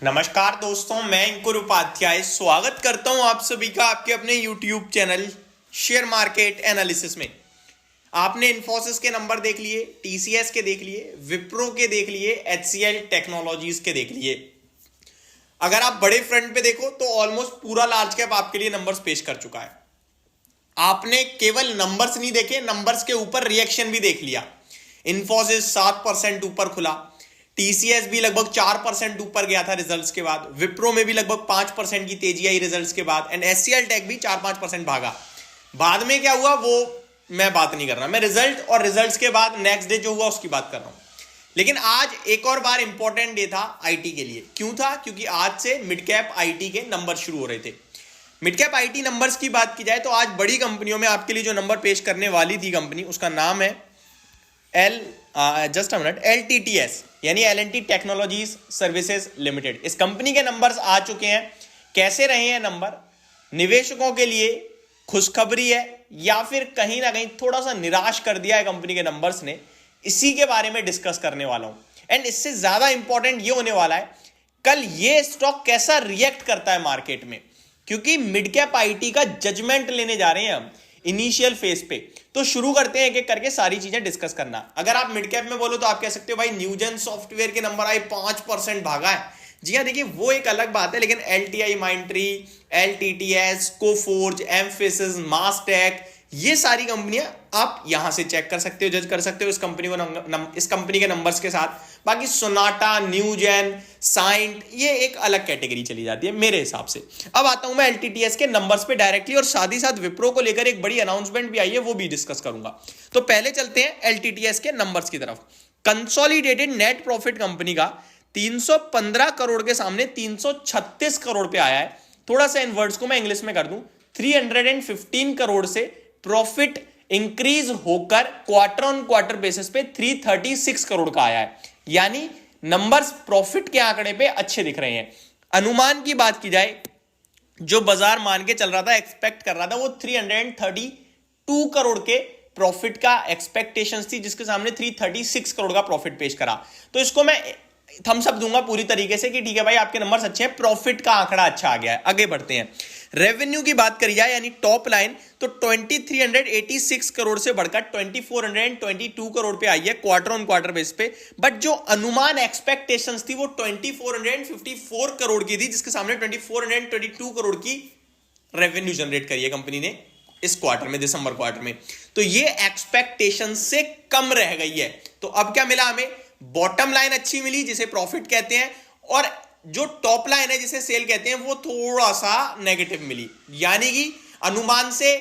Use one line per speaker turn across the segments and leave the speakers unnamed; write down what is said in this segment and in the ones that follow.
नमस्कार दोस्तों, मैं अंकुर उपाध्याय स्वागत करता हूं आप सभी का आपके अपने YouTube channel share market analysis में। आपने इन्फोसिस के नंबर देख लिए, TCS के देख लिए, विप्रो के देख लिए, HCL टेक्नोलॉजीज के देख लिए। अगर आप बड़े फ्रंट पे देखो तो ऑलमोस्ट पूरा लार्ज कैप आपके लिए नंबर्स पेश कर चुका है। आपने केवल नंबर्स नहीं देखे, नंबर्स के ऊपर रिएक्शन भी देख लिया। इन्फोसिस 7% ऊपर खुला, TCS भी लगभग 4% ऊपर गया था रिजल्ट्स के बाद, विप्रो में भी लगभग 5% की तेजी आई रिजल्ट्स के बाद, एंड HCL टेक भी 4-5% भागा। बाद में क्या हुआ वो मैं बात नहीं कर रहा, मैं रिजल्ट और रिजल्ट्स के बाद नेक्स्ट डे जो हुआ उसकी बात कर रहा हूं। लेकिन आज एक और बार इंपॉर्टेंट डे था आईटी के लिए। क्यों था? क्योंकि आज से मिड कैप आईटी के नंबर शुरू हो रहे थे। मिड कैप आईटी नंबर्स की बात की जाए तो आज बड़ी कंपनियों में आपके लिए जो नंबर पेश करने वाली थी कंपनी, उसका नाम है LTTS यानी L&T टेक्नोलॉजीज सर्विसेज लिमिटेड। इस कंपनी के नंबर्स आ चुके हैं। कैसे रहे हैं नंबर? निवेशकों के लिए खुशखबरी है या फिर कहीं ना कहीं थोड़ा सा निराश कर दिया है कंपनी के नंबर्स ने? इसी के बारे में डिस्कस करने वाला हूं। एंड इससे ज्यादा इंपॉर्टेंट ये होने वाला है कल ये स्टॉक कैसा रिएक्ट करता है मार्केट में, क्योंकि मिड कैप आईटी का जजमेंट लेने जा रहे हैं हम इनिशियल फेज पे। तो शुरू करते हैं एक एक करके सारी चीजें डिस्कस करना। अगर आप मिड कैप में बोलो तो आप कह सकते हो भाई न्यूजन सॉफ्टवेयर के नंबर आए 5% भागा है। जी हाँ, देखिए वो एक अलग बात है, लेकिन LTI माइंट्री, LTTS, Coforge, emphasis, Mastek, ये सारी कंपनियां आप यहां से चेक कर सकते हो, जज कर सकते हो इस कंपनी के नंबर्स के साथ। बाकी सोनाटा, न्यूजेन, साइंट, ये एक अलग कैटेगरी चली जाती है मेरे हिसाब से। अब आता हूं मैं LTTS के नंबर्स पे डायरेक्टली, और साथ ही साथ विप्रो को लेकर एक बड़ी अनाउंसमेंट भी आई है, वो भी डिस्कस करूंगा। तो पहले चलते हैं LTTS के नंबर्स की तरफ। कंसोलिडेटेड नेट प्रॉफिट कंपनी का 315 करोड़ के सामने 336 करोड़ पे आया है। थोड़ा सा इन वर्ड्स को मैं इंग्लिश में कर दूं, 315 करोड़ से प्रॉफिट इंक्रीज होकर क्वार्टर ऑन क्वार्टर बेसिस पे 336 करोड़ का आया है। यानी नंबर्स प्रॉफिट के आंकड़े पे अच्छे दिख रहे हैं। अनुमान की बात की जाए, जो बाजार मान के चल रहा था, एक्सपेक्ट कर रहा था, वो 332 करोड़ के प्रॉफिट का एक्सपेक्टेशंस थी, जिसके सामने 336 करोड़ का प्रॉफिट पेश करा। तो इसको मैं थम्स अप दूंगा पूरी तरीके से कि ठीक है भाई, आपके नंबर्स अच्छे हैं, प्रॉफिट का आंकड़ा अच्छा आ गया है। आगे बढ़ते हैं। रेवेन्यू की बात करी जाए यानी टॉप लाइन, तो 2386 करोड़ से बढ़कर 2422 करोड़ पे आई है क्वार्टर ऑन क्वार्टर बेस पे। बट जो अनुमान एक्सपेक्टेशंस थी वो 2454 करोड़ की थी, जिसके सामने 2422 करोड़ की रेवेन्यू जनरेट करी है कंपनी ने इस क्वार्टर में, दिसंबर क्वार्टर में। तो ये एक्सपेक्टेशन से कम रह गई है। तो अब क्या मिला हमें? बॉटम लाइन अच्छी मिली, जिसे प्रॉफिट कहते हैं, और जो टॉप लाइन है जिसे सेल कहते हैं वो थोड़ा सा नेगेटिव मिली। यानी कि अनुमान से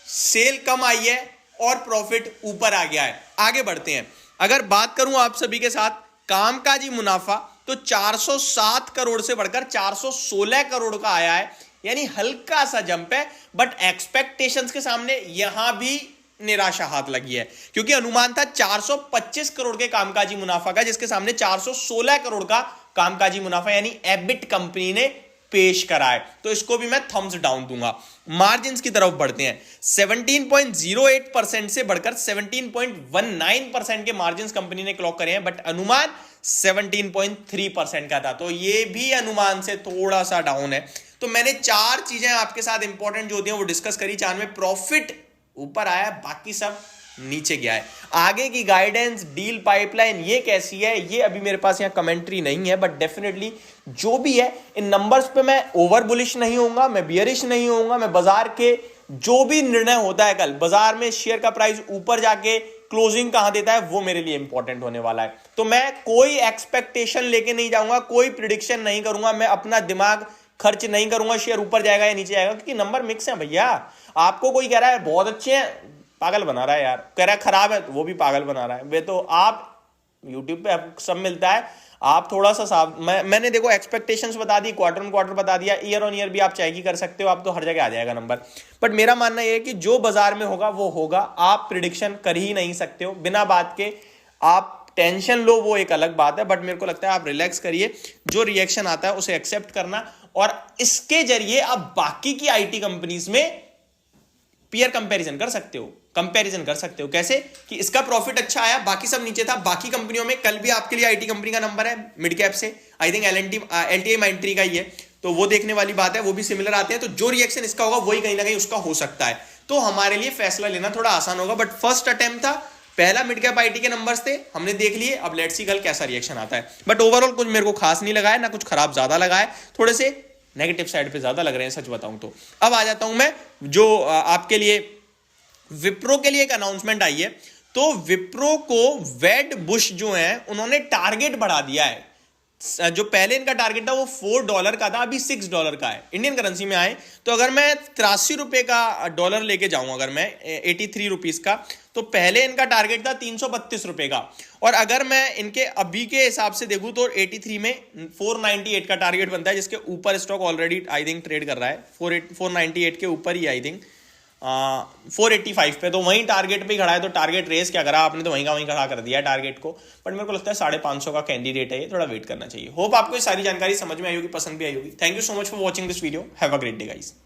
सेल कम आई है और प्रॉफिट ऊपर आ गया है। आगे बढ़ते हैं। अगर बात करूं आप सभी के साथ कामकाजी मुनाफा, तो 407 करोड़ से बढ़कर 416 करोड़ का आया है। यानी हल्का सा जंप है, बट एक्सपेक्टेशंस के सामने यहां भी निराशा हाथ लगी है, क्योंकि अनुमान था 425 करोड़ के कामकाजी मुनाफा का, जिसके सामने 416 करोड़ का कामकाजी मुनाफा यानी एबिट कंपनी ने पेश करा है। तो इसको भी मैं थम्स डाउन दूंगा। मार्जिन्स की तरफ बढ़ते हैं। 17.08% से बढ़कर 17.19% के मार्जिन्स कंपनी ने क्लॉक करे हैं, बट अनुमान 17.3% का था। तो ये भी अनुमान से थोड़ा सा डाउन है। तो मैंने चार चीजें आपके साथ इंपॉर्टेंट जो होती हैं वो डिस्कस करी। चार में प्रॉफिट ऊपर आया, बाकी सब नीचे गया है। आगे की गाइडेंस, डील पाइपलाइन ये कैसी है, ये अभी मेरे पास यहाँ कमेंट्री नहीं है, बट डेफिनेटली जो भी है इन नंबर्स पे मैं ओवर बुलिश नहीं होऊंगा, मैं बियरिश नहीं होऊंगा। मैं बाजार के जो भी निर्णय होता है कल, बाजार में शेयर का प्राइस ऊपर जाके क्लोजिंग कहां देता है, वो मेरे लिए इंपॉर्टेंट होने वाला है। तो मैं कोई एक्सपेक्टेशन लेके नहीं जाऊंगा, कोई प्रिडिक्शन नहीं करूंगा, मैं अपना दिमाग खर्च नहीं करूंगा शेयर ऊपर जाएगा या नीचे जाएगा, क्योंकि नंबर मिक्स है भैया। आपको कोई कह रहा है बहुत अच्छे हैं, पागल बना रहा है यार, कह रहा है खराब है, वो भी पागल बना रहा है। वे तो आप यूट्यूब पे सब मिलता है, आप थोड़ा सा साफ। मैंने देखो एक्सपेक्टेशंस बता दी, क्वार्टर ऑन क्वार्टर बता दिया, ईयर ऑन ईयर भी आप चेक ही कर सकते हो, आप तो हर जगह आ जाएगा नंबर। बट मेरा मानना यह है कि जो बाजार में होगा वो होगा, आप प्रिडिक्शन कर ही नहीं सकते हो बिना बात के। आप टेंशन लो वो एक अलग बात है, बट मेरे को लगता है आप रिलैक्स करिए, जो रिएक्शन आता है उसे एक्सेप्ट करना, और इसके जरिए आप बाकी की आईटी कंपनीज में पीयर कंपैरिजन कर सकते हो। कंपैरिजन कर सकते हो। कैसे कि इसका प्रॉफिट अच्छा आया, बाकी सब नीचे था। बाकी कंपनियों में कल भी आपके लिए आईटी कंपनी का नंबर है मिड कैप से, आई थिंक एलटीआई माइंट्री का ही है, तो वो देखने वाली बात है, वो भी सिमिलर आते हैं। तो जो रिएक्शन इसका होगा वही कहीं ना कहीं उसका हो सकता है, तो हमारे लिए फैसला लेना थोड़ा आसान होगा। बट फर्स्ट अटेम्प्ट था, पहला मिड कैप आईटी के नंबर्स थे, हमने देख लिए। अब लेट्स सी कल कैसा रिएक्शन आता है। बट ओवरऑल कुछ मेरे को खास नहीं लगा है, ना कुछ खराब ज्यादा लगा है, थोड़े से नेगेटिव साइड पे ज्यादा लग रहे हैं सच बताऊं तो। अब आ जाता हूं मैं जो आपके लिए विप्रो के लिए एक अनाउंसमेंट आई है। तो विप्रो को वेड बुश जो है उन्होंने टारगेट बढ़ा दिया है। जो पहले इनका टारगेट था वो $4 का था, अभी $6 का है। इंडियन करेंसी में आए तो अगर मैं 83 रुपए का डॉलर लेके जाऊं, अगर मैं 83 रुपीज का, तो पहले इनका टारगेट था 332 रुपए का। और अगर मैं इनके अभी के हिसाब से देखूं तो 83 में 498 का टारगेट बनता है, जिसके ऊपर stock already I think trade कर रहा है। 498 के ऊपर ही आई थिंक 485 पे, तो वहीं टारगेट पे ही खड़ा है। तो टारगेट रेस क्या करा आपने, तो वहीं का वहीं खड़ा कर दिया टारगेट को। बट मेरे को लगता है 550 का कैंडिडेट है ये, थोड़ा वेट करना चाहिए। होप आपको ये सारी जानकारी समझ में आई होगी, पसंद भी आई होगी। Thank you so much for watching this video. Have a great day guys.